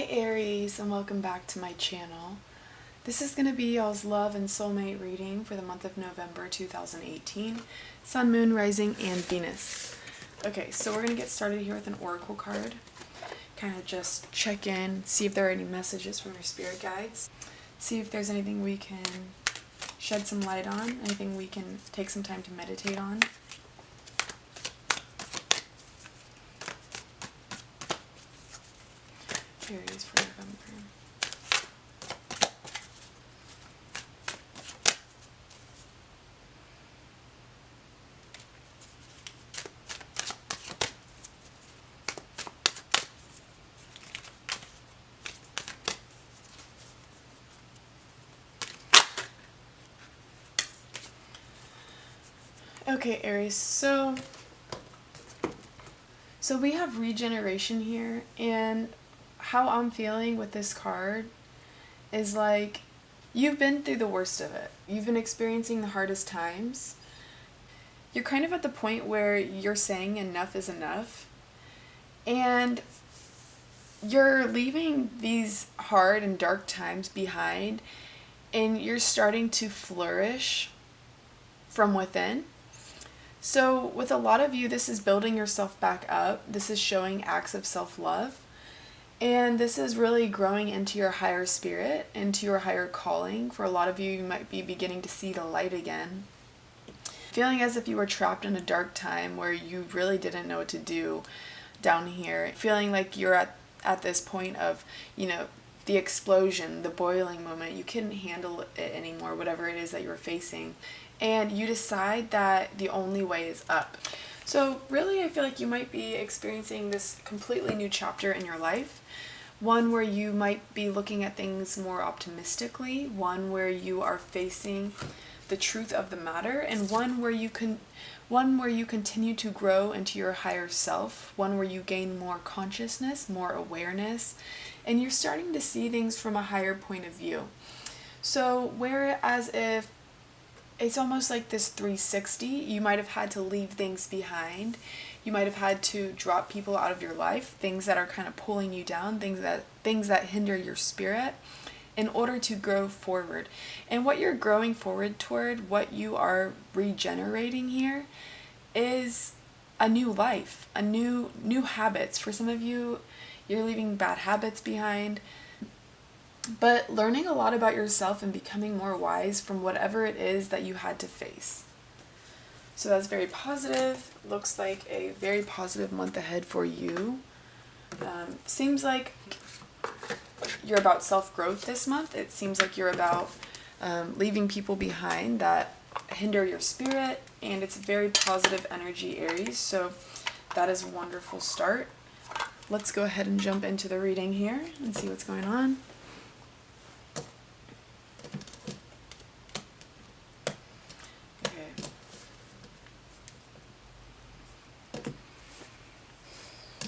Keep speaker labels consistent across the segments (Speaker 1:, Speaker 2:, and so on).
Speaker 1: Aries, and welcome back to my channel. This is going to be y'all's love and soulmate reading for the month of November 2018. Sun, Moon, Rising, and Venus. Okay, so we're going to get started here with an oracle card. Kind of just check in, see if there are any messages from your spirit guides. See if there's anything we can shed some light on, anything we can take some time to meditate on. Aries for November. Okay, Aries, so we have regeneration here, and how I'm feeling with this card is like you've been through the worst of it. You've been experiencing the hardest times. You're kind of at the point where you're saying enough is enough, and you're leaving these hard and dark times behind, and you're starting to flourish from within. So with a lot of you, this is building yourself back up. This is showing acts of self-love. And this is really growing into your higher spirit, into your higher calling. For a lot of you, you might be beginning to see the light again. Feeling as if you were trapped in a dark time where you really didn't know what to do down here. Feeling like you're at this point of, the explosion, the boiling moment. You couldn't handle it anymore, whatever it is that you're facing. And you decide that the only way is up. So really, I feel like you might be experiencing this completely new chapter in your life. One where you might be looking at things more optimistically. One where you are facing the truth of the matter. And one where you continue to grow into your higher self. One where you gain more consciousness, more awareness. And you're starting to see things from a higher point of view. So whereas if it's almost like this 360. You might have had to leave things behind. You might have had to drop people out of your life, things that are kind of pulling you down, things that hinder your spirit in order to grow forward. And what you're growing forward toward, what you are regenerating here, is a new life, a new habits. For some of you, you're leaving bad habits behind. But learning a lot about yourself and becoming more wise from whatever it is that you had to face. So that's very positive. Looks like a very positive month ahead for you. Seems like you're about self-growth this month. It seems like you're about leaving people behind that hinder your spirit. And it's very positive energy, Aries. So that is a wonderful start. Let's go ahead and jump into the reading here and see what's going on.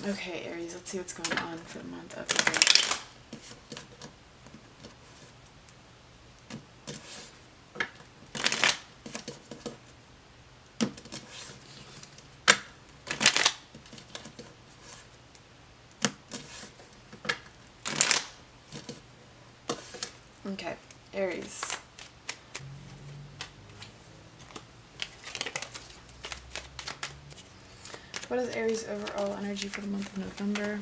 Speaker 1: Okay, Aries, let's see what's going on for the month of November. Okay, Aries. What is Aries' overall energy for the month of November?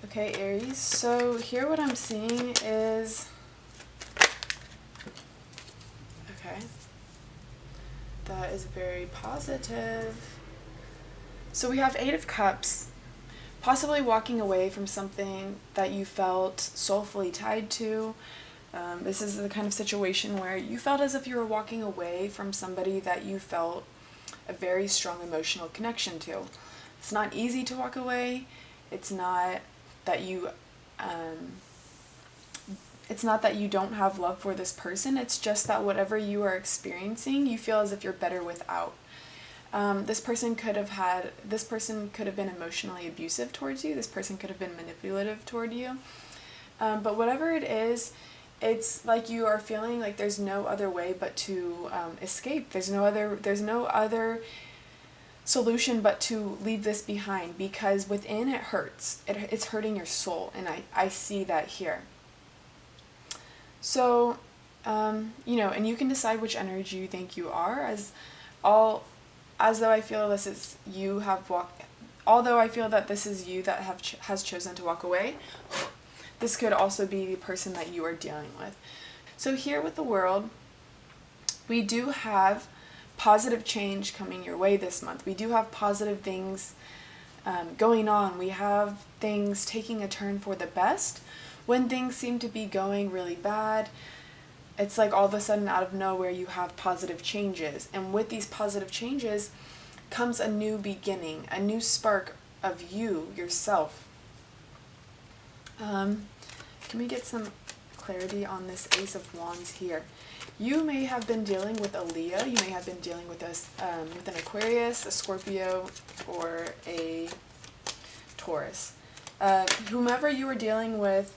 Speaker 1: Okay, Aries, so here what I'm seeing is, okay, that is very positive. So we have 8 of Cups, possibly walking away from something that you felt soulfully tied to. This is the kind of situation where you felt as if you were walking away from somebody that you felt a very strong emotional connection to. It's not easy to walk away. It's not that you don't have love for this person. It's just that whatever you are experiencing, you feel as if you're better without. This person could have been emotionally abusive towards you. This person could have been manipulative toward you. But whatever it is, it's like you are feeling like there's no other way but to escape. There's no other solution but to leave this behind, because within it hurts. It's hurting your soul, and I see that here. So, you know, and you can decide which energy you think you are, as though I feel this is you have walked, although I feel that this is you that has chosen to walk away. This could also be the person that you are dealing with. So here with the World, we do have positive change coming your way this month. We do have positive things going on. We have things taking a turn for the best. When things seem to be going really bad, it's like all of a sudden out of nowhere you have positive changes. And with these positive changes comes a new beginning, a new spark of yourself. Can we get some clarity on this Ace of Wands here? You may have been dealing with a Leo. You may have been dealing with with an Aquarius, a Scorpio, or a Taurus. Whomever you were dealing with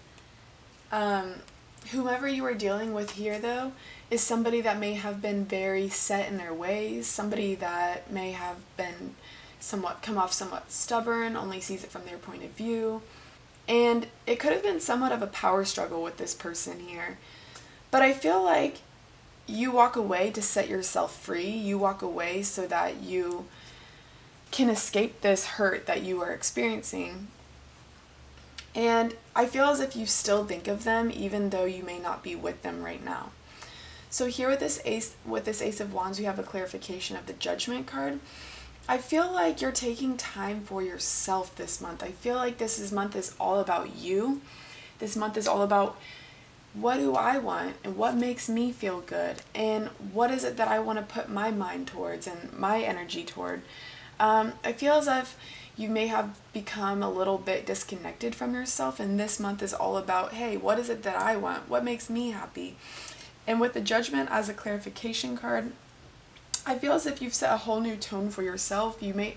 Speaker 1: here, though, is somebody that may have been very set in their ways, somebody that may have been come off somewhat stubborn, only sees it from their point of view. And it could have been somewhat of a power struggle with this person here. But I feel like you walk away to set yourself free. You walk away so that you can escape this hurt that you are experiencing. And I feel as if you still think of them, even though you may not be with them right now. So here with this Ace of Wands, we have a clarification of the Judgment card. I feel like you're taking time for yourself this month. I feel like this month is all about you. This month is all about, what do I want and what makes me feel good, and what is it that I want to put my mind towards and my energy toward. I feel as if you may have become a little bit disconnected from yourself, and this month is all about, hey, what is it that I want? What makes me happy? And with the Judgment as a clarification card, I feel as if you've set a whole new tone for yourself. You may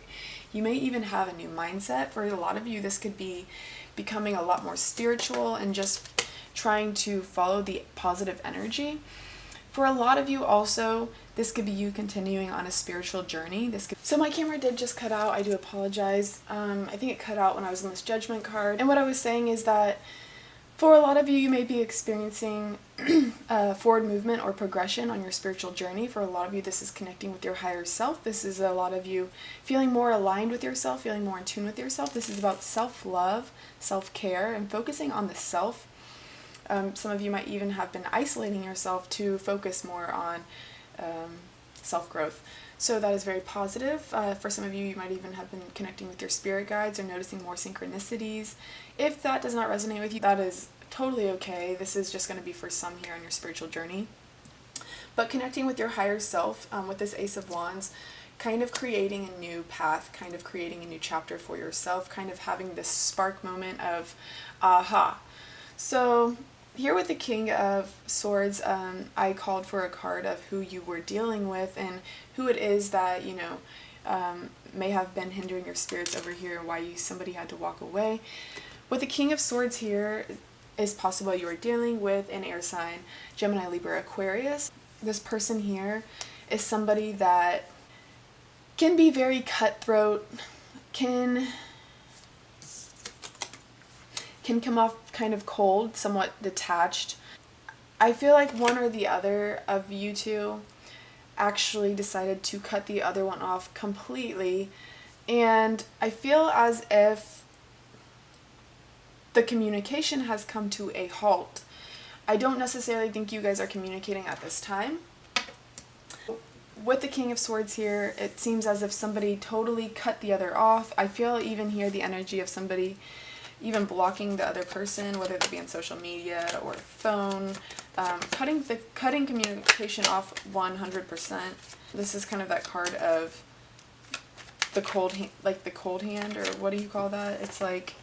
Speaker 1: even have a new mindset. For a lot of you, this could be becoming a lot more spiritual and just trying to follow the positive energy. For a lot of you also, this could be you continuing on a spiritual journey. So my camera did just cut out. I do apologize. I think it cut out when I was on this Judgment card. And what I was saying is that for a lot of you, you may be experiencing forward movement or progression on your spiritual journey. For a lot of you, this is connecting with your higher self. This is a lot of you feeling more aligned with yourself, feeling more in tune with yourself. This is about self-love, self-care, and focusing on the self. Some of you might even have been isolating yourself to focus more on self-growth. So that is very positive. For some of you, you might even have been connecting with your spirit guides or noticing more synchronicities. If that does not resonate with you, that is totally okay. This is just going to be for some here on your spiritual journey. But connecting with your higher self, with this Ace of Wands, kind of creating a new path, kind of creating a new chapter for yourself, kind of having this spark moment of aha. So here with the King of Swords, I called for a card of who you were dealing with and who it is that, you know, may have been hindering your spirits over here and why somebody had to walk away. With the King of Swords here, it's possible you are dealing with an air sign, Gemini, Libra, Aquarius. This person here is somebody that can be very cutthroat, can come off kind of cold, somewhat detached. I feel like one or the other of you two actually decided to cut the other one off completely, and I feel as if the communication has come to a halt. I don't necessarily think you guys are communicating at this time. With the King of Swords here, it seems as if somebody totally cut the other off. I feel even here the energy of somebody even blocking the other person, whether it be on social media or phone, cutting communication off 100%. This is kind of that card of the cold hand, like the cold hand, or what do you call that? It's like,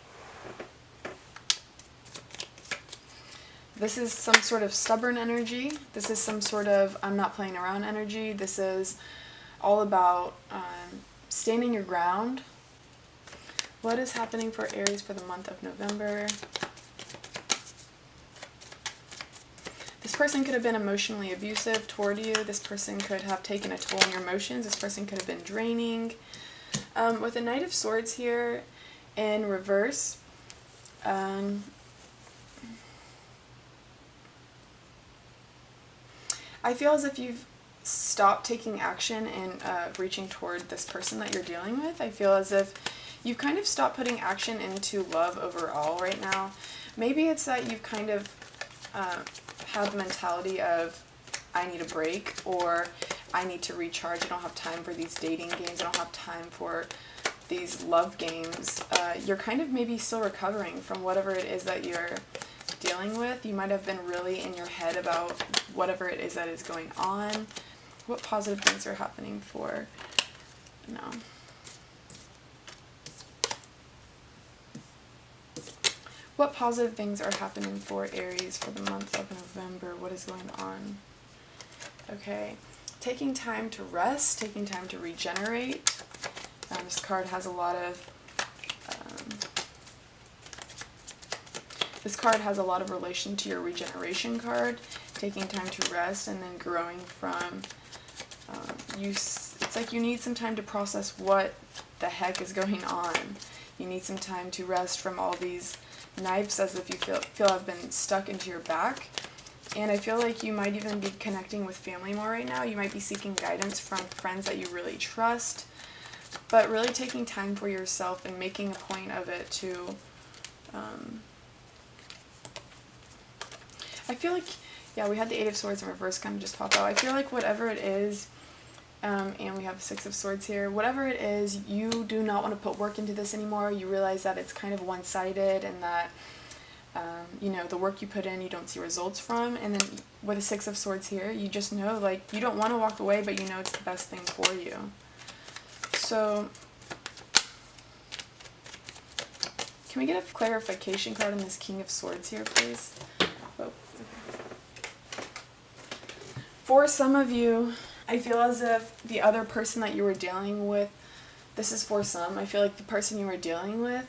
Speaker 1: this is some sort of stubborn energy. This is some sort of I'm not playing around energy. This is all about standing your ground. What is happening for Aries for the month of November? person could have been emotionally abusive toward you. This person could have taken a toll on your emotions. This person could have been draining. With the Knight of Swords here in reverse, I feel as if you've stopped taking action and reaching toward this person that you're dealing with. I feel as if you've kind of stopped putting action into love overall right now. Maybe it's that you've kind of have the mentality of, I need a break, or I need to recharge. I don't have time for these dating games. I don't have time for these love games. You're kind of maybe still recovering from whatever it is that you're dealing with. You might have been really in your head about whatever it is that is going on. What positive things are happening for, no. What positive things are happening for Aries for the month of November? What is going on? Okay, taking time to rest, taking time to regenerate. This card has a lot of relation to your regeneration card, taking time to rest and then growing from it's like you need some time to process what the heck is going on. You need some time to rest from all these knives as if you feel have been stuck into your back. And I feel like you might even be connecting with family more right now. You might be seeking guidance from friends that you really trust, but really taking time for yourself and making a point of it to I feel like, yeah, we had the Eight of Swords in reverse kind of just pop out. I feel like whatever it is, and we have the Six of Swords here, whatever it is, you do not want to put work into this anymore. You realize that it's kind of one-sided and that, you know, the work you put in, you don't see results from. And then with the Six of Swords here, you just know, like, you don't want to walk away, but you know it's the best thing for you. So, can we get a clarification card on this King of Swords here, please? Oh. For some of you, I feel as if the other person that you were dealing with, this is for some, I feel like the person you were dealing with,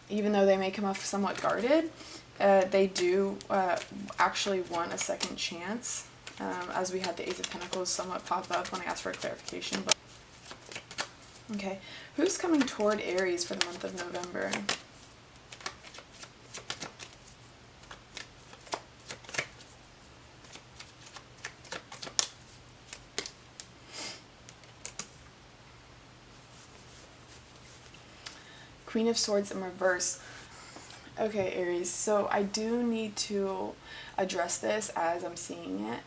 Speaker 1: even though they may come off somewhat guarded, they do actually want a second chance, as we had the Ace of Pentacles somewhat pop up when I asked for a clarification. But okay, who's coming toward Aries for the month of November? Queen of Swords in reverse. Okay, Aries, so I do need to address this as I'm seeing it.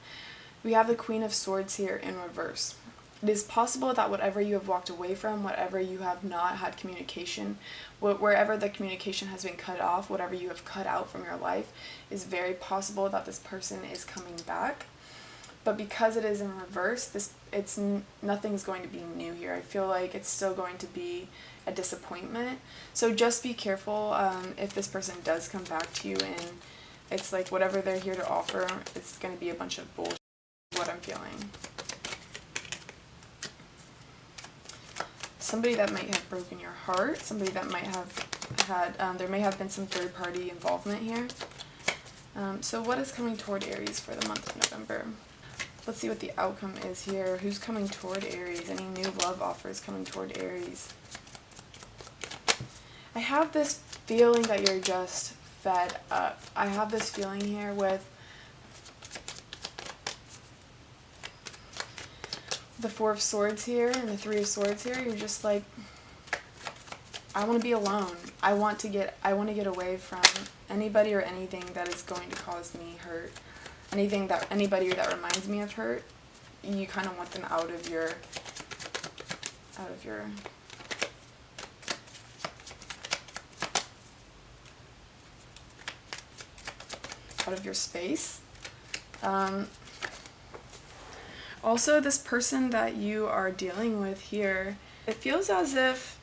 Speaker 1: We have the Queen of Swords here in reverse. It is possible that whatever you have walked away from, whatever you have not had communication, wherever the communication has been cut off, whatever you have cut out from your life, is very possible that this person is coming back. But because it is in reverse, nothing's going to be new here. I feel like it's still going to be a disappointment. So just be careful if this person does come back to you and it's like whatever they're here to offer, it's going to be a bunch of bullshit, what I'm feeling. Somebody that might have broken your heart, somebody that might have had, there may have been some third-party involvement here. So what is coming toward Aries for the month of November? Let's see what the outcome is here. Who's coming toward Aries? Any new love offers coming toward Aries? I have this feeling that you're just fed up. I have this feeling here with the Four of Swords here and the Three of Swords here. You're just like, I want to be alone. I want to get away from anybody or anything that is going to cause me hurt. Anybody that reminds me of hurt, you kind of want them out of your space. Also, this person that you are dealing with here, it feels as if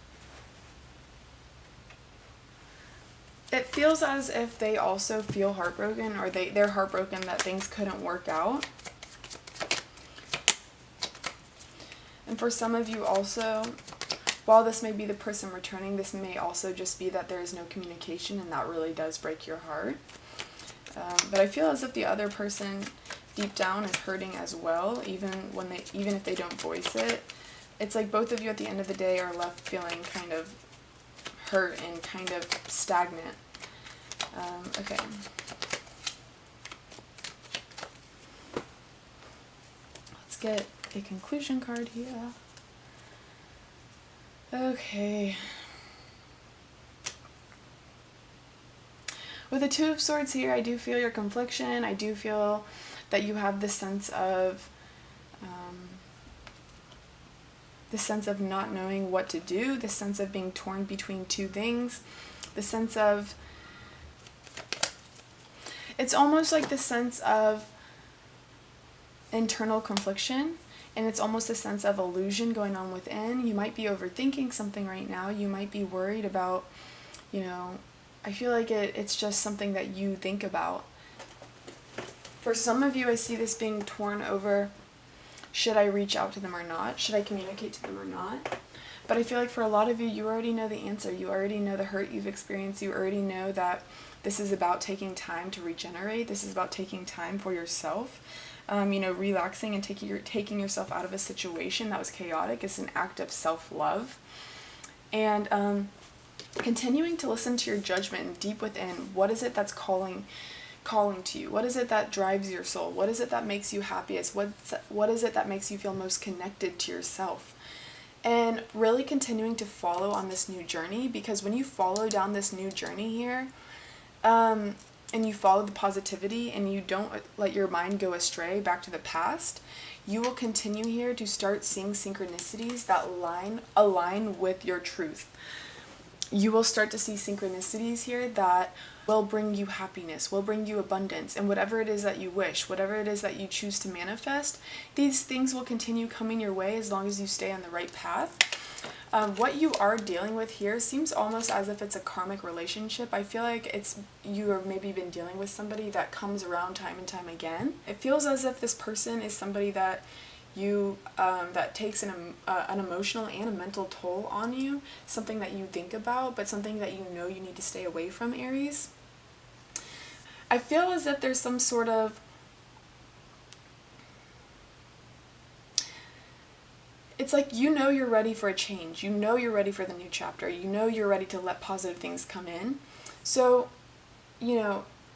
Speaker 1: they also feel heartbroken, or they're heartbroken that things couldn't work out. And for some of you also, while this may be the person returning, this may also just be that there is no communication, and that really does break your heart. But I feel as if the other person deep down is hurting as well, even if they don't voice it. It's like both of you at the end of the day are left feeling kind of hurt and kind of stagnant. Okay. Let's get a conclusion card here. Okay. With the Two of Swords here, I do feel your confliction. I do feel that you have this sense of not knowing what to do, the sense of being torn between two things, the sense of, it's almost like the sense of internal confliction, and it's almost a sense of illusion going on within. You might be overthinking something right now. You might be worried about, I feel like it's just something that you think about. For some of you, I see this being torn over, should I reach out to them or not? Should I communicate to them or not? But I feel like for a lot of you, you already know the answer. You already know the hurt you've experienced. You already know that this is about taking time to regenerate. This is about taking time for yourself. Relaxing and taking yourself out of a situation that was chaotic is an act of self-love. And continuing to listen to your judgment deep within. What is it that's calling to you? What is it that drives your soul? What is it that makes you happiest? What is it that makes you feel most connected to yourself? And really continuing to follow on this new journey, because when you follow down this new journey here, and you follow the positivity and you don't let your mind go astray back to the past, you will continue here to start seeing synchronicities that align with your truth. You will start to see synchronicities here that will bring you happiness, will bring you abundance, and whatever it is that you wish, whatever it is that you choose to manifest, these things will continue coming your way as long as you stay on the right path. What you are dealing with here seems almost as if it's a karmic relationship. I feel like you have maybe been dealing with somebody that comes around time and time again. It feels as if this person is somebody that that takes an emotional and a mental toll on you, something that you think about, but something that you know you need to stay away from, Aries. I feel as if there's some sort of it's like you're ready for a change. You're ready for the new chapter. You're ready to let positive things come in. So,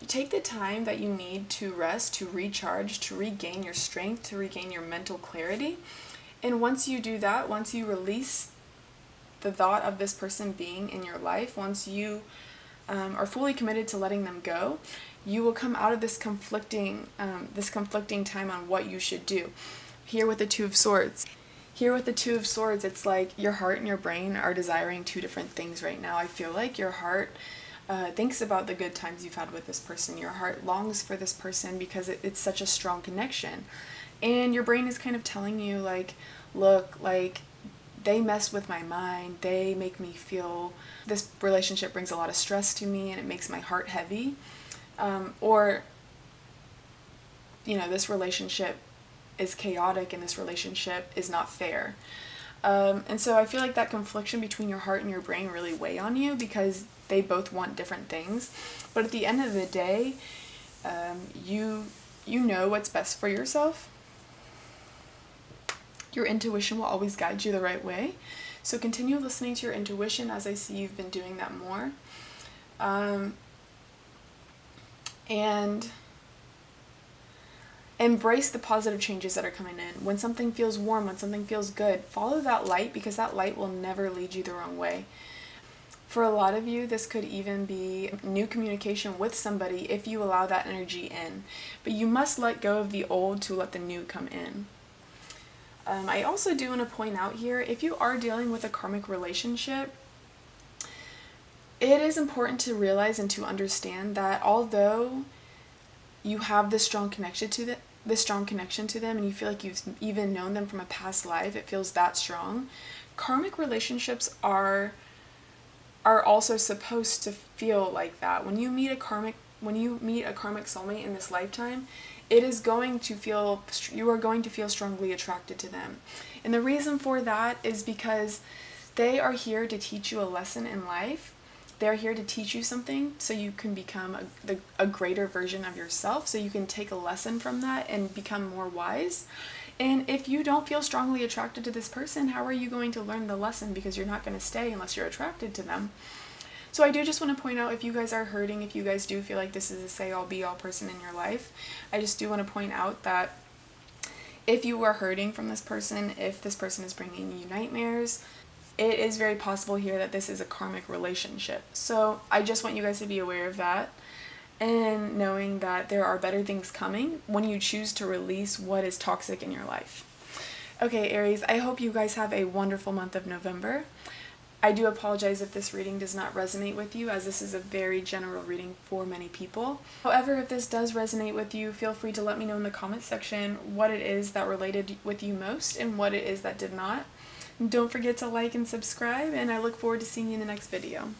Speaker 1: take the time that you need to rest, to recharge, to regain your strength, to regain your mental clarity. And once you do that, once you release the thought of this person being in your life, once you are fully committed to letting them go, you will come out of this conflicting time on what you should do. Here with the Two of Swords. It's like your heart and your brain are desiring two different things right now. I feel like your heart thinks about the good times you've had with this person. Your heart longs for this person because it's such a strong connection. And your brain is kind of telling you, like, look, like, they mess with my mind. They make me feel, this relationship brings a lot of stress to me and it makes my heart heavy. This relationship is chaotic and this relationship is not fair. And so I feel like that confliction between your heart and your brain really weigh on you because they both want different things. But at the end of the day, you know what's best for yourself. Your intuition will always guide you the right way. So continue listening to your intuition, as I see you've been doing that more. And embrace the positive changes that are coming in. When something feels warm, when something feels good, follow that light because that light will never lead you the wrong way. For a lot of you, this could even be new communication with somebody if you allow that energy in. But you must let go of the old to let the new come in. I also do want to point out here, if you are dealing with a karmic relationship, it is important to realize and to understand that although you have this strong connection to them and you feel like you've even known them from a past life, it feels that strong. Karmic relationships are also supposed to feel like that. When you meet a karmic soulmate in this lifetime, you are going to feel strongly attracted to them. And the reason for that is because they are here to teach you a lesson in life They're here to teach you something so you can become a greater version of yourself, so you can take a lesson from that and become more wise. And if you don't feel strongly attracted to this person, how are you going to learn the lesson? Because you're not going to stay unless you're attracted to them. So I do just want to point out, if you guys are hurting, if you guys do feel like this is a say-all be-all person in your life, I just do want to point out that if you are hurting from this person, if this person is bringing you nightmares, it is very possible here that this is a karmic relationship. So I just want you guys to be aware of that, and knowing that there are better things coming when you choose to release what is toxic in your life. Okay, Aries, I hope you guys have a wonderful month of November. I do apologize if this reading does not resonate with you, as this is a very general reading for many people. However, if this does resonate with you, feel free to let me know in the comments section what it is that related with you most and what it is that did not. Don't forget to like and subscribe, and I look forward to seeing you in the next video.